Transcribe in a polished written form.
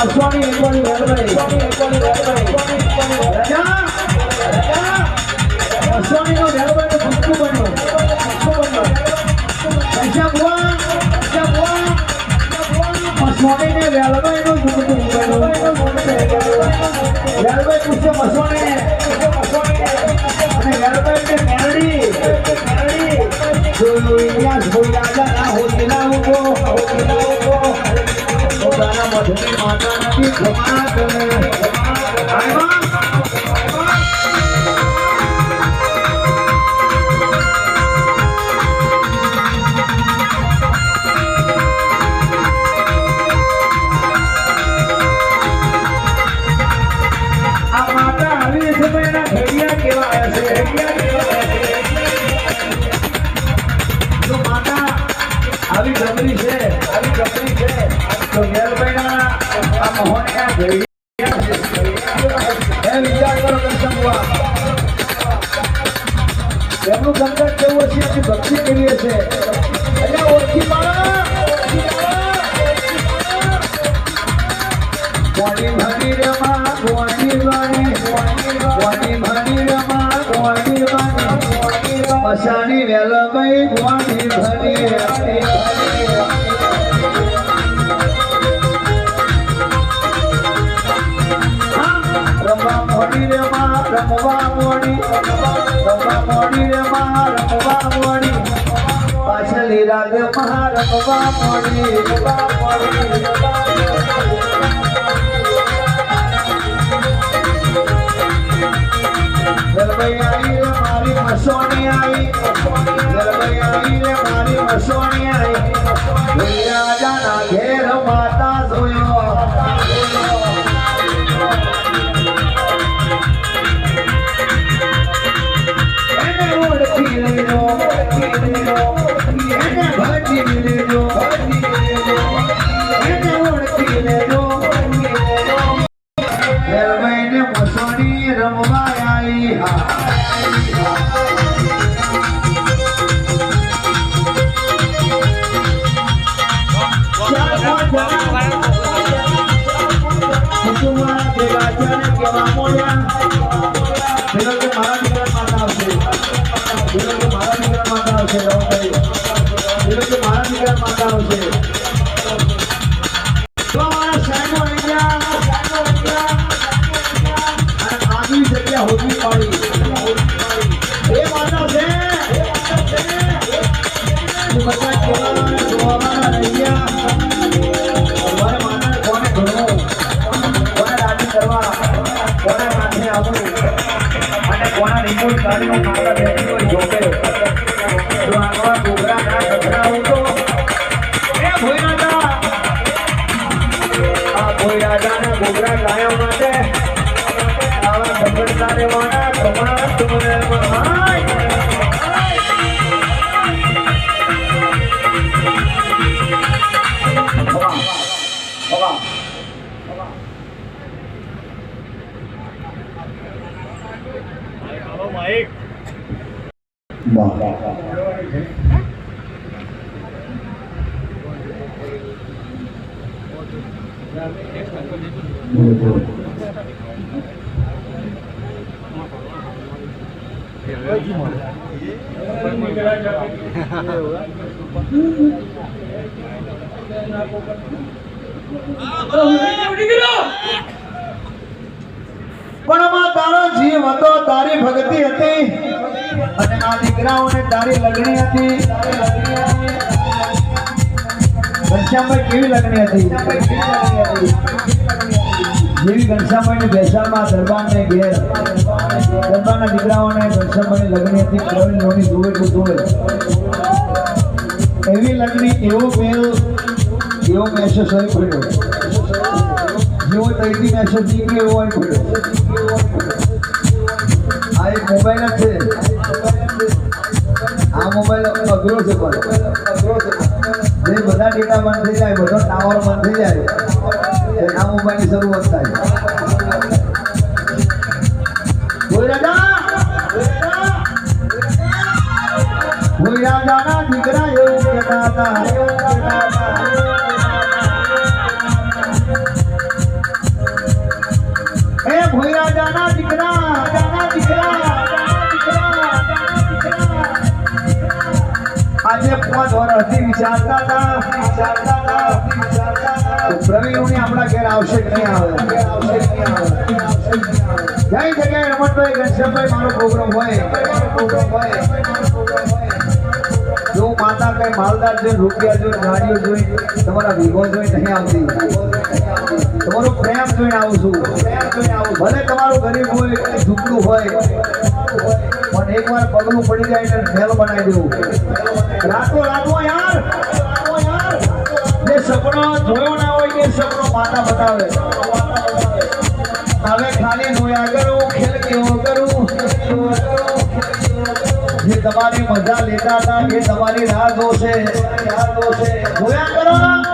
મસવાની એકવાળી વેલભાઈ રાજા મસવાની નો વેલભાઈ તો ભક્તુ બન્યો પૈસા બુઆ મસવાની ને વેલભાઈ નું ભક્તુ બન્યો વેલભાઈ પૂછે મસવાની અને વેલભાઈ ને મેરડી જોયું ઇતિહાસ હોય રાજા ના હોતી ના ઉભો પોતાના મધુની માતા નથી ખમા કરે આ માતા આવી સમયના ઘડિયા કેવા આવ્યા છે માતા આવી ગબરી છે તો વેલભાઈના આ મહોનના ઘડિયા એ વિચાર કરો દર્શન હુઆ એમનું સંકટ કેવું હશે એમની ભક્તિ કેવી હશે એટલે ઓળખી પાડો કોની ભણી રમા કોની ભણી રમા કોની ભણી મસાની વેલભાઈ કોની ભણી રમવા મોડી રે માં રમવા મોડી પાછલી રાગ મહા રમવા મોડી વેલભાઈ આવી રે મારી મસોણી આવી વેલભાઈ આવી રે મારી મસોણી આવી રાજાના ઘેર માતા જોયો પણ તારો જીવ હતો તારી ભક્તિ હતી અને આ દીકરાઓને તારી લગણી હતી ઘનશ્યામભાઈ કેવી લગણી હતી જેવી ઘનશ્યામભાઈની બેસાડમાં દરબારને ઘેર દરબારના દીકરાઓને ઘનશ્યામભાઈની લગણી હતી પ્રવીણ લોની જોવે તો જોવે એવી લગણી એવો મેલ એવો મેસેજ હોય પડ્યો જેવો તૈથી મેસેજ નીકળે એવો હોય પડ્યો આ એક મોબાઈલ જ છે આ મોબાઈલ અઘરો છે પણ જે બધા ડેટા બંધ થઈ જાય બધો ટાવર બંધ થઈ જાય આ મોબાઈલની શરૂઆત થાય કોઈ રાજાના દીકરા એવું કહેતા હતા હજી વિચારતા હતા પ્રવીણોની આપણા ઘેર આવશે કે નહીં આવે કઈ જગ્યાએ રમણભાઈ ઘનશ્યામભાઈ મારો પ્રોગ્રામ હોય જો માતા કઈ માલદાર જોઈ રૂપિયા જોઈ ગાડીઓ જોઈ તમારા વિગો જોઈ નહીં આવતી તમારો પ્રેમ જોઈને આવું છું ભલે તમારું ગરીબ હોય ઝૂંપડું હોય પણ એકવાર પગલું પડી જાય એટલે મેલ બનાવી દેવું રાતો યાર જે સપનો જોયો ના હોય એ સપનો માતા બતાવે હવે ખાલી જોયા કરું ખેલ કેવો કરું જે તમારી મજા લેતા હતા એ તમારી રાહ જોશે જોયા કરો